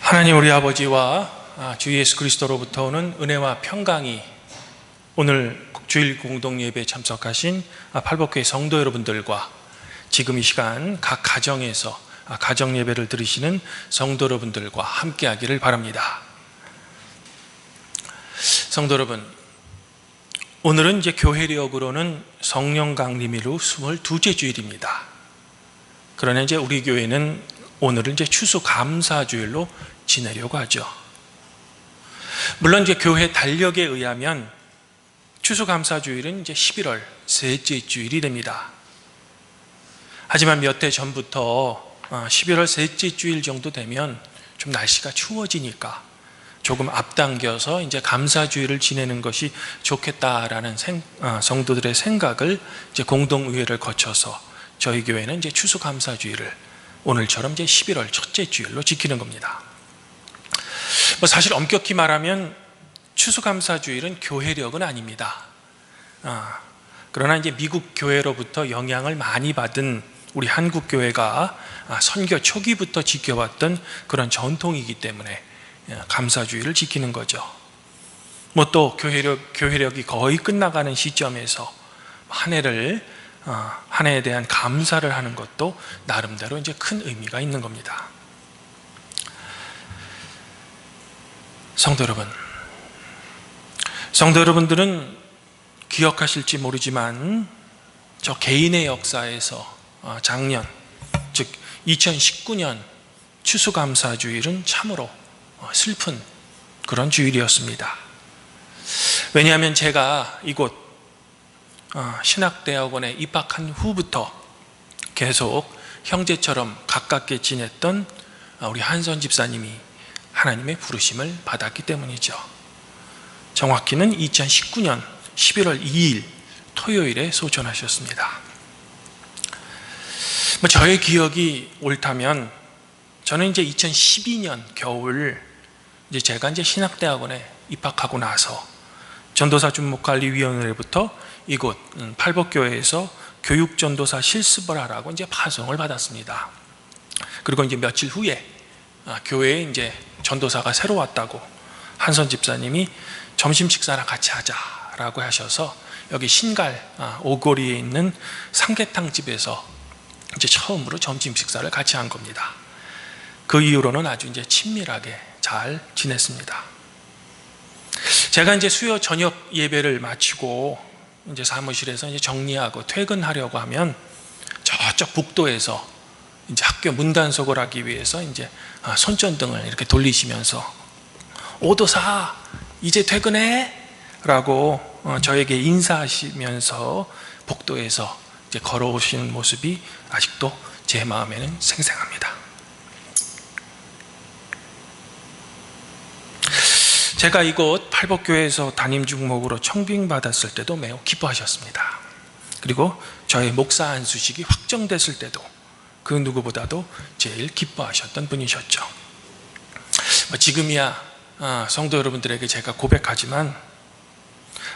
하나님 우리 아버지와 주 예수 그리스도로부터 오는 은혜와 평강이 오늘 주일 공동예배에 참석하신 팔복교회 성도 여러분들과 지금 이 시간 각 가정에서 가정예배를 들으시는 성도 여러분들과 함께하기를 바랍니다. 성도 여러분, 오늘은 이제 교회력으로는 성령 강림일로 22째 주일입니다. 그러나 이제 우리 교회는 오늘은 이제 추수감사주일로 지내려고 하죠. 물론 이제 교회 달력에 의하면 추수감사주일은 이제 11월 셋째 주일이 됩니다. 하지만 몇 해 전부터 11월 셋째 주일 정도 되면 좀 날씨가 추워지니까 조금 앞당겨서 이제 감사주일을 지내는 것이 좋겠다라는 성도들의 생각을 이제 공동의회를 거쳐서 저희 교회는 이제 추수감사주일을 오늘처럼 이제 11월 첫째 주일로 지키는 겁니다. 사실 엄격히 말하면 추수감사주일은 교회력은 아닙니다. 그러나 이제 미국 교회로부터 영향을 많이 받은 우리 한국 교회가 선교 초기부터 지켜왔던 그런 전통이기 때문에 감사주일을 지키는 거죠. 또 교회력이 거의 끝나가는 시점에서 한 해에 대한 감사를 하는 것도 나름대로 이제 큰 의미가 있는 겁니다. 성도 여러분들은 기억하실지 모르지만 저 개인의 역사에서 작년, 즉 2019년 추수감사주일은 참으로 슬픈 그런 주일이었습니다. 왜냐하면 제가 이곳 신학대학원에 입학한 후부터 계속 형제처럼 가깝게 지냈던 우리 한선 집사님이 하나님의 부르심을 받았기 때문이죠. 정확히는 2019년 11월 2일 토요일에 소천하셨습니다. 저의 기억이 옳다면 저는 이제 2012년 겨울 제가 이제 신학대학원에 입학하고 나서 전도사 준목관리위원회로부터 이곳 팔복교회에서 교육전도사 실습을 하라고 이제 파송을 받았습니다. 그리고 이제 며칠 후에 교회에 이제 전도사가 새로 왔다고 한선 집사님이 점심 식사나 같이 하자라고 하셔서 여기 신갈 오거리에 있는 삼계탕 집에서 이제 처음으로 점심 식사를 같이 한 겁니다. 그 이후로는 아주 이제 친밀하게 잘 지냈습니다. 제가 이제 수요 저녁 예배를 마치고 이제 사무실에서 이제 정리하고 퇴근하려고 하면 저쪽 북도에서 이제 학교 문단속을 하기 위해서 이제 손전등을 이렇게 돌리시면서 오도사 이제 퇴근해? 라고 저에게 인사하시면서 북도에서 이제 걸어오시는 모습이 아직도 제 마음에는 생생합니다. 제가 이곳 팔복교회에서 담임 중목으로 청빙받았을 때도 매우 기뻐하셨습니다. 그리고 저의 목사 안수식이 확정됐을 때도 그 누구보다도 제일 기뻐하셨던 분이셨죠. 지금이야 성도 여러분들에게 제가 고백하지만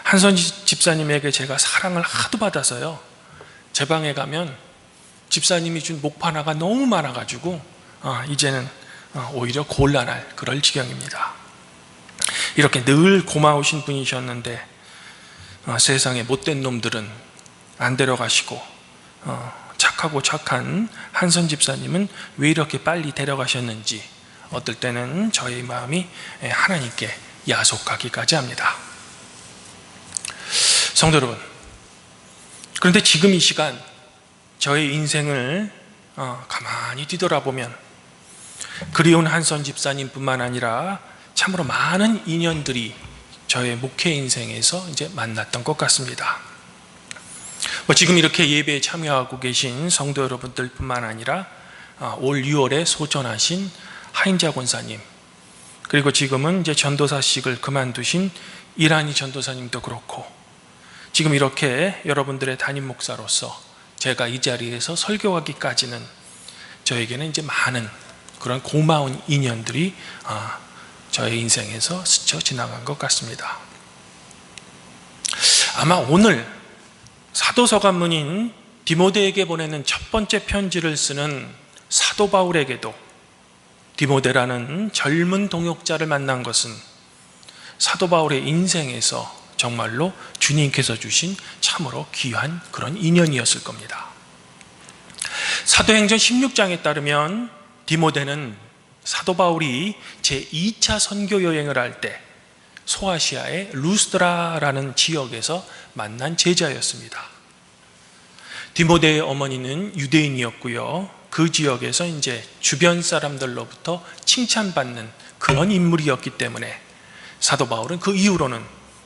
한선 집사님에게 제가 사랑을 하도 받아서요, 제 방에 가면 집사님이 준 목파나가 너무 많아가지고 이제는 오히려 곤란할 그럴 지경입니다. 이렇게 늘 고마우신 분이셨는데 세상에 못된 놈들은 안 데려가시고 착하고 착한 한선 집사님은 왜 이렇게 빨리 데려가셨는지 어떨 때는 저의 마음이 하나님께 야속하기까지 합니다. 성도 여러분, 그런데 지금 이 시간 저의 인생을 가만히 뒤돌아보면 그리운 한선 집사님뿐만 아니라 참으로 많은 인연들이 저의 목회 인생에서 이제 만났던 것 같습니다. 지금 이렇게 예배에 참여하고 계신 성도 여러분들 뿐만 아니라 올 6월에 소천하신 하인자 권사님, 그리고 지금은 이제 전도사직을 그만두신 이란희 전도사님도 그렇고, 지금 이렇게 여러분들의 담임 목사로서 제가 이 자리에서 설교하기까지는 저에게는 이제 많은 그런 고마운 인연들이 저의 인생에서 스쳐 지나간 것 같습니다. 아마 오늘 사도서관문인 디모데에게 보내는 첫 번째 편지를 쓰는 사도 바울에게도 디모데라는 젊은 동역자를 만난 것은 사도 바울의 인생에서 정말로 주님께서 주신 참으로 귀한 그런 인연이었을 겁니다. 사도행전 16장에 따르면 디모데는 사도 바울이 제2차 선교 여행을 할 때 소아시아의 루스드라라는 지역에서 만난 제자였습니다. 디모데의 어머니는 유대인이었고요. 그 지역에서 이제 주변 사람들로부터 칭찬받는 그런 인물이었기 때문에 사도 바울은 그 이후로는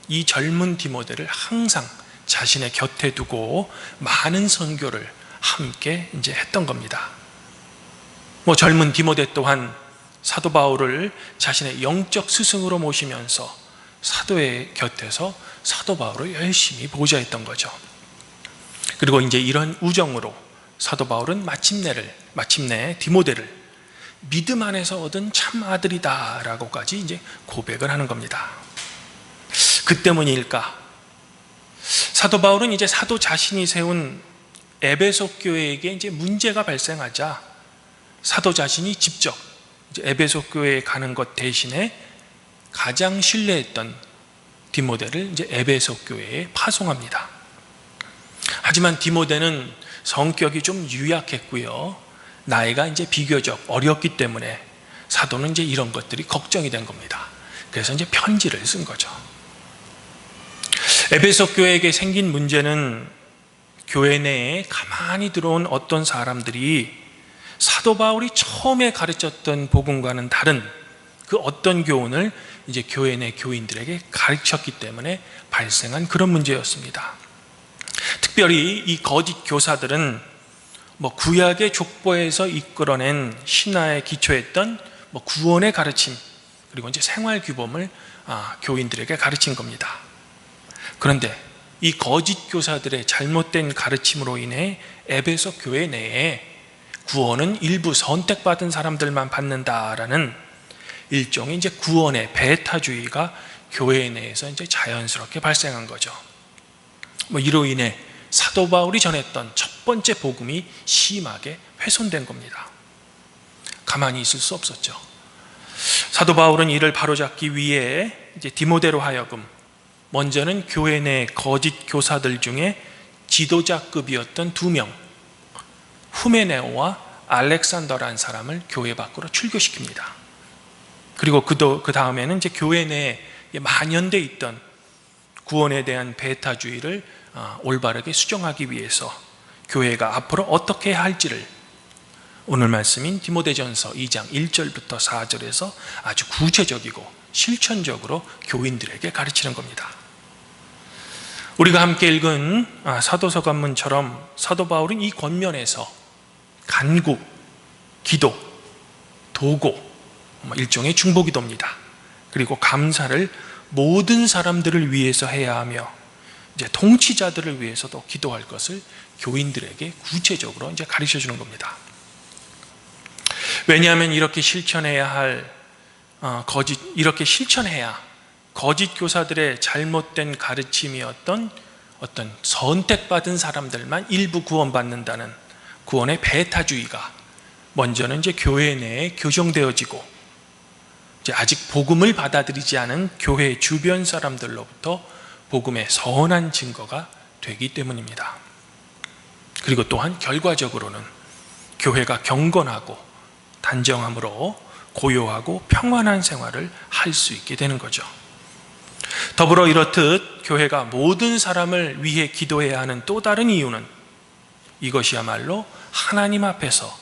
이 젊은 디모데를 항상 자신의 곁에 두고 많은 선교를 함께 이제 했던 겁니다. 젊은 디모데 또한 사도 바울을 자신의 영적 스승으로 모시면서 사도의 곁에서 사도 바울을 열심히 보좌했던 거죠. 그리고 이제 이런 우정으로 사도 바울은 마침내 디모데를 믿음 안에서 얻은 참 아들이다라고까지 이제 고백을 하는 겁니다. 그 때문일까? 사도 바울은 이제 사도 자신이 세운 에베소 교회에게 이제 문제가 발생하자 사도 자신이 직접 이제 에베소 교회에 가는 것 대신에 가장 신뢰했던 디모데를 이제 에베소 교회에 파송합니다. 하지만 디모데는 성격이 좀 유약했고요. 나이가 이제 비교적 어렸기 때문에 사도는 이제 이런 것들이 걱정이 된 겁니다. 그래서 이제 편지를 쓴 거죠. 에베소 교회에게 생긴 문제는 교회 내에 가만히 들어온 어떤 사람들이 사도 바울이 처음에 가르쳤던 복음과는 다른 그 어떤 교훈을 이제 교회 내 교인들에게 가르쳤기 때문에 발생한 그런 문제였습니다. 특별히 이 거짓 교사들은 구약의 족보에서 이끌어낸 신화에 기초했던 구원의 가르침 그리고 이제 생활 규범을 교인들에게 가르친 겁니다. 그런데 이 거짓 교사들의 잘못된 가르침으로 인해 에베소 교회 내에 구원은 일부 선택받은 사람들만 받는다라는 일종의 이제 구원의 배타주의가 교회 내에서 이제 자연스럽게 발생한 거죠. 이로 인해 사도 바울이 전했던 첫 번째 복음이 심하게 훼손된 겁니다. 가만히 있을 수 없었죠. 사도 바울은 이를 바로잡기 위해 이제 디모데로 하여금 먼저는 교회 내 거짓 교사들 중에 지도자급이었던 2명, 후메네오와 알렉산더라는 사람을 교회 밖으로 출교시킵니다. 그리고 그 다음에는 이제 교회 내에 만연돼 있던 구원에 대한 배타주의를 올바르게 수정하기 위해서 교회가 앞으로 어떻게 해야 할지를 오늘 말씀인 디모데전서 2장 1절부터 4절에서 아주 구체적이고 실천적으로 교인들에게 가르치는 겁니다. 우리가 함께 읽은 사도서관문처럼 사도 바울은 이 권면에서 간구, 기도, 도고, 일종의 중보기도입니다. 그리고 감사를 모든 사람들을 위해서 해야 하며 이제 통치자들을 위해서도 기도할 것을 교인들에게 구체적으로 이제 가르쳐 주는 겁니다. 왜냐하면 이렇게 실천해야 거짓 교사들의 잘못된 가르침이었던 어떤 선택받은 사람들만 일부 구원받는다는 구원의 배타주의가 먼저는 이제 교회 내에 교정되어지고 이제 아직 복음을 받아들이지 않은 교회 주변 사람들로부터 복음의 선한 증거가 되기 때문입니다. 그리고 또한 결과적으로는 교회가 경건하고 단정함으로 고요하고 평안한 생활을 할 수 있게 되는 거죠. 더불어 이렇듯 교회가 모든 사람을 위해 기도해야 하는 또 다른 이유는 이것이야말로 하나님 앞에서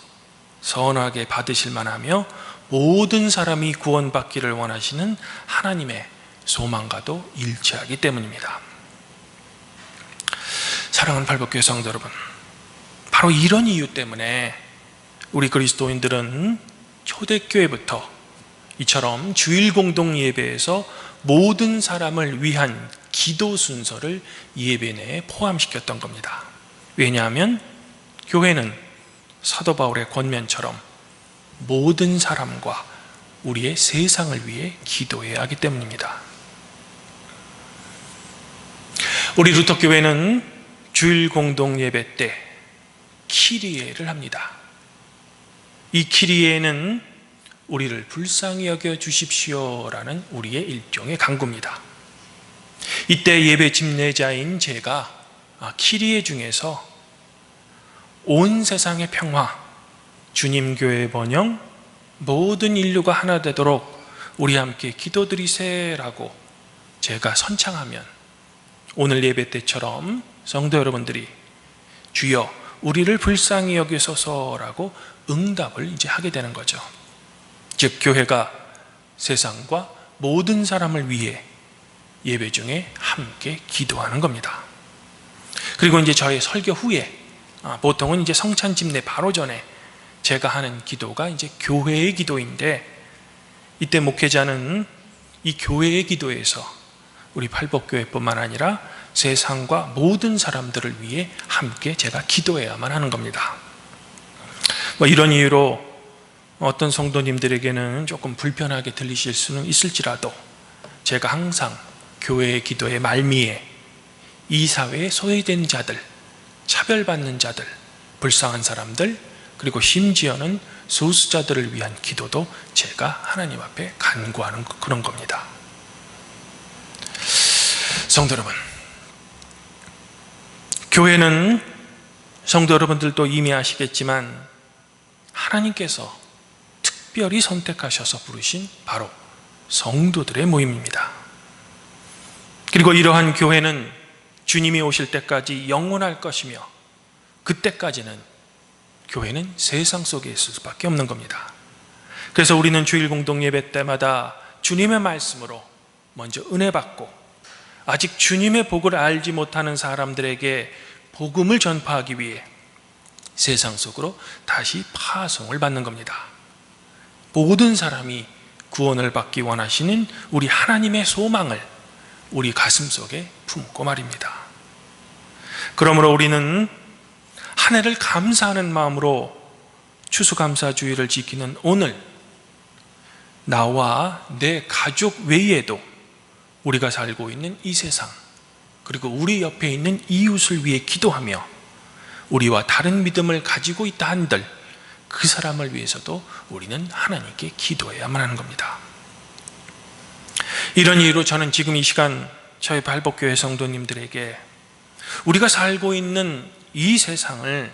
선하게 받으실 만하며 모든 사람이 구원받기를 원하시는 하나님의 소망과도 일치하기 때문입니다. 사랑하는 팔복교회 성도 여러분, 바로 이런 이유 때문에 우리 그리스도인들은 초대교회부터 이처럼 주일 공동 예배에서 모든 사람을 위한 기도 순서를 예배 내에 포함시켰던 겁니다. 왜냐하면 교회는 사도 바울의 권면처럼 모든 사람과 우리의 세상을 위해 기도해야 하기 때문입니다. 우리 루터교회는 주일 공동 예배 때 키리에를 합니다. 이 키리에는 우리를 불쌍히 여겨 주십시오라는 우리의 일종의 간구입니다. 이때 예배 집례자인 제가 키리에 중에서 온 세상의 평화, 주님 교회 번영, 모든 인류가 하나 되도록 우리 함께 기도드리세라고 제가 선창하면 오늘 예배 때처럼 성도 여러분들이 주여 우리를 불쌍히 여기소서라고 응답을 이제 하게 되는 거죠. 즉 교회가 세상과 모든 사람을 위해 예배 중에 함께 기도하는 겁니다. 그리고 이제 저의 설교 후에 보통은 이제 성찬 집례 바로 전에 제가 하는 기도가 이제 교회의 기도인데, 이때 목회자는 이 교회의 기도에서 우리 팔복교회뿐만 아니라 세상과 모든 사람들을 위해 함께 제가 기도해야만 하는 겁니다. 이런 이유로 어떤 성도님들에게는 조금 불편하게 들리실 수는 있을지라도 제가 항상 교회의 기도의 말미에 이 사회에 소외된 자들, 차별받는 자들, 불쌍한 사람들, 그리고 심지어는 소수자들을 위한 기도도 제가 하나님 앞에 간구하는 그런 겁니다. 성도 여러분, 교회는 성도 여러분들도 이미 아시겠지만 하나님께서 특별히 선택하셔서 부르신 바로 성도들의 모임입니다. 그리고 이러한 교회는 주님이 오실 때까지 영원할 것이며, 그때까지는 교회는 세상 속에 있을 수밖에 없는 겁니다. 그래서 우리는 주일 공동 예배 때마다 주님의 말씀으로 먼저 은혜 받고, 아직 주님의 복을 알지 못하는 사람들에게 복음을 전파하기 위해 세상 속으로 다시 파송을 받는 겁니다. 모든 사람이 구원을 받기 원하시는 우리 하나님의 소망을 우리 가슴 속에 품고 말입니다. 그러므로 우리는 한 해를 감사하는 마음으로 추수감사주의를 지키는 오늘, 나와 내 가족 외에도 우리가 살고 있는 이 세상, 그리고 우리 옆에 있는 이웃을 위해 기도하며 우리와 다른 믿음을 가지고 있다 한들 그 사람을 위해서도 우리는 하나님께 기도해야만 하는 겁니다. 이런 이유로 저는 지금 이 시간 저희 발복교회 성도님들에게 우리가 살고 있는 이 세상을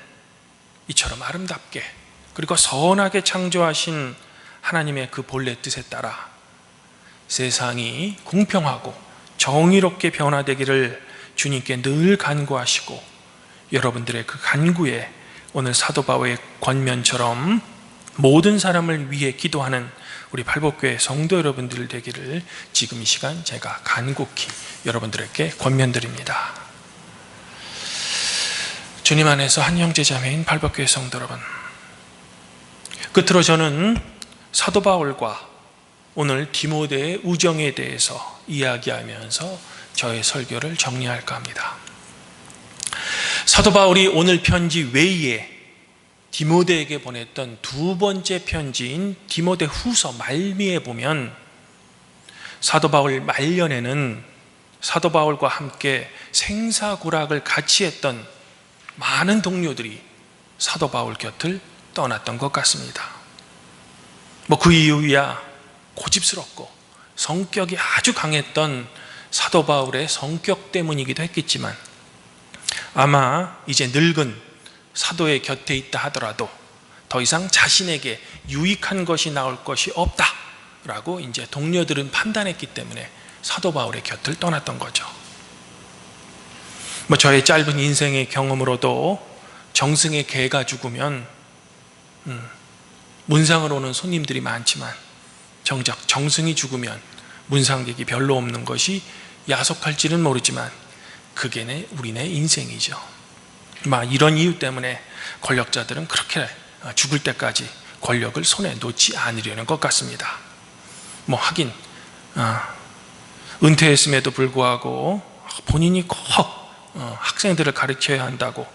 이처럼 아름답게 그리고 선하게 창조하신 하나님의 그 본래 뜻에 따라 세상이 공평하고 정의롭게 변화되기를 주님께 늘 간구하시고, 여러분들의 그 간구에 오늘 사도 바울의 권면처럼 모든 사람을 위해 기도하는 우리 팔복교회 성도 여러분들 되기를 지금 이 시간 제가 간곡히 여러분들에게 권면드립니다. 주님 안에서 한 형제 자매인 팔복교회 성도 여러분, 끝으로 저는 사도 바울과 오늘 디모데의 우정에 대해서 이야기하면서 저의 설교를 정리할까 합니다. 사도 바울이 오늘 편지 외에 디모데에게 보냈던 두 번째 편지인 디모데 후서 말미에 보면 사도 바울 말년에는 사도 바울과 함께 생사고락을 같이 했던 많은 동료들이 사도 바울 곁을 떠났던 것 같습니다. 그 이유야 고집스럽고 성격이 아주 강했던 사도 바울의 성격 때문이기도 했겠지만, 아마 이제 늙은 사도의 곁에 있다 하더라도 더 이상 자신에게 유익한 것이 나올 것이 없다라고 이제 동료들은 판단했기 때문에 사도 바울의 곁을 떠났던 거죠. 저의 짧은 인생의 경험으로도 정승의 개가 죽으면 문상을 오는 손님들이 많지만 정작 정승이 죽으면 문상객이 별로 없는 것이 야속할지는 모르지만 그게 우리네 인생이죠. 이런 이유 때문에 권력자들은 그렇게 죽을 때까지 권력을 손에 놓지 않으려는 것 같습니다. 하긴 은퇴했음에도 불구하고 본인이 꼭 학생들을 가르쳐야 한다고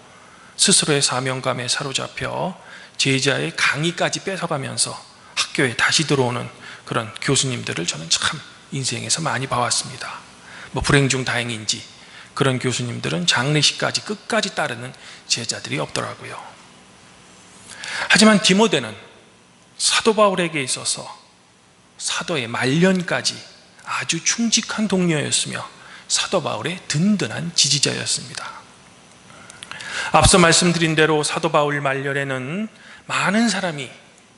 스스로의 사명감에 사로잡혀 제자의 강의까지 뺏어가면서 학교에 다시 들어오는 그런 교수님들을 저는 참 인생에서 많이 봐왔습니다. 불행 중 다행인지 그런 교수님들은 장례식까지 끝까지 따르는 제자들이 없더라고요. 하지만 디모데는 사도 바울에게 있어서 사도의 말년까지 아주 충직한 동료였으며 사도 바울의 든든한 지지자였습니다. 앞서 말씀드린 대로 사도 바울 말년에는 많은 사람이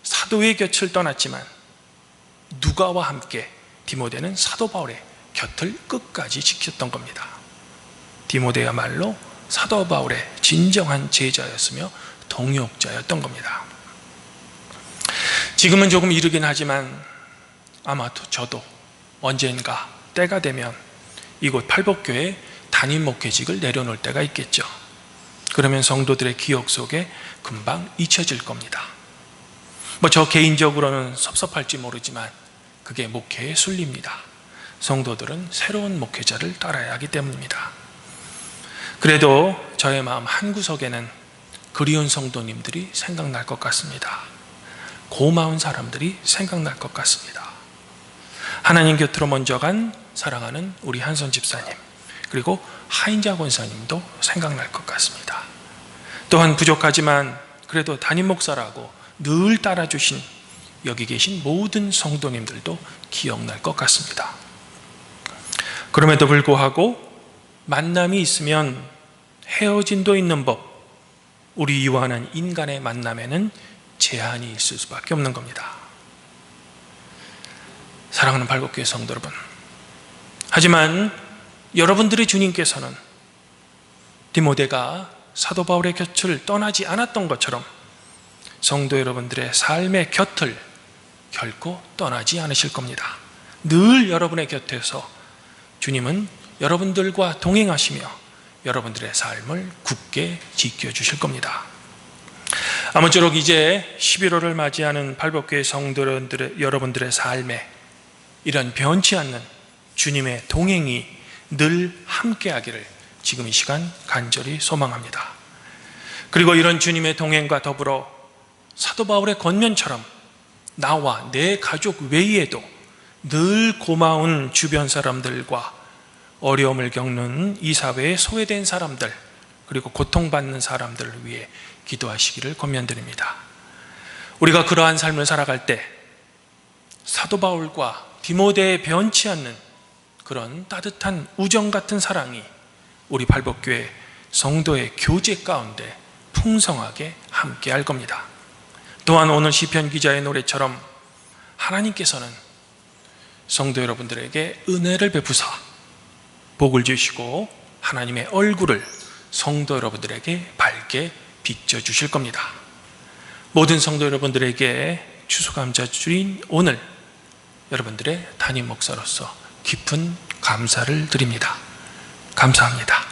사도의 곁을 떠났지만 누가와 함께 디모데는 사도 바울의 곁을 끝까지 지켰던 겁니다. 디모데야말로 사도 바울의 진정한 제자였으며 동역자였던 겁니다. 지금은 조금 이르긴 하지만 아마 저도 언젠가 때가 되면 이곳 팔복교회 담임 목회직을 내려놓을 때가 있겠죠. 그러면 성도들의 기억 속에 금방 잊혀질 겁니다. 저 개인적으로는 섭섭할지 모르지만 그게 목회의 순리입니다. 성도들은 새로운 목회자를 따라야 하기 때문입니다. 그래도 저의 마음 한구석에는 그리운 성도님들이 생각날 것 같습니다. 고마운 사람들이 생각날 것 같습니다. 하나님 곁으로 먼저 간 사랑하는 우리 한선 집사님, 그리고 하인자 권사님도 생각날 것 같습니다. 또한 부족하지만 그래도 담임 목사라고 늘 따라주신 여기 계신 모든 성도님들도 기억날 것 같습니다. 그럼에도 불구하고 만남이 있으면 헤어짐도 있는 법, 우리 이와 하는 인간의 만남에는 제한이 있을 수밖에 없는 겁니다. 사랑하는 팔복교회 성도 여러분, 하지만 여러분들의 주님께서는 디모데가 사도 바울의 곁을 떠나지 않았던 것처럼 성도 여러분들의 삶의 곁을 결코 떠나지 않으실 겁니다. 늘 여러분의 곁에서 주님은 여러분들과 동행하시며 여러분들의 삶을 굳게 지켜주실 겁니다. 아무쪼록 이제 11월을 맞이하는 팔복교회 성도 여러분들의 삶에 이런 변치 않는 주님의 동행이 늘 함께하기를 지금 이 시간 간절히 소망합니다. 그리고 이런 주님의 동행과 더불어 사도 바울의 권면처럼 나와 내 가족 외에도 늘 고마운 주변 사람들과 어려움을 겪는 이 사회에 소외된 사람들, 그리고 고통받는 사람들을 위해 기도하시기를 권면드립니다. 우리가 그러한 삶을 살아갈 때 사도 바울과 디모데의 변치 않는 그런 따뜻한 우정 같은 사랑이 우리 팔복교회 성도의 교제 가운데 풍성하게 함께할 겁니다. 또한 오늘 시편 기자의 노래처럼 하나님께서는 성도 여러분들에게 은혜를 베푸사 복을 주시고 하나님의 얼굴을 성도 여러분들에게 밝게 비춰주실 겁니다. 모든 성도 여러분들에게 추수감사주인 오늘 여러분들의 담임 목사로서 깊은 감사를 드립니다. 감사합니다.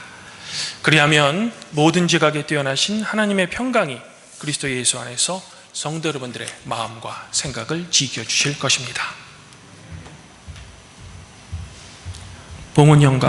그리하면 모든 지각에 뛰어나신 하나님의 평강이 그리스도 예수 안에서 성도 여러분들의 마음과 생각을 지켜주실 것입니다. 봉은 형과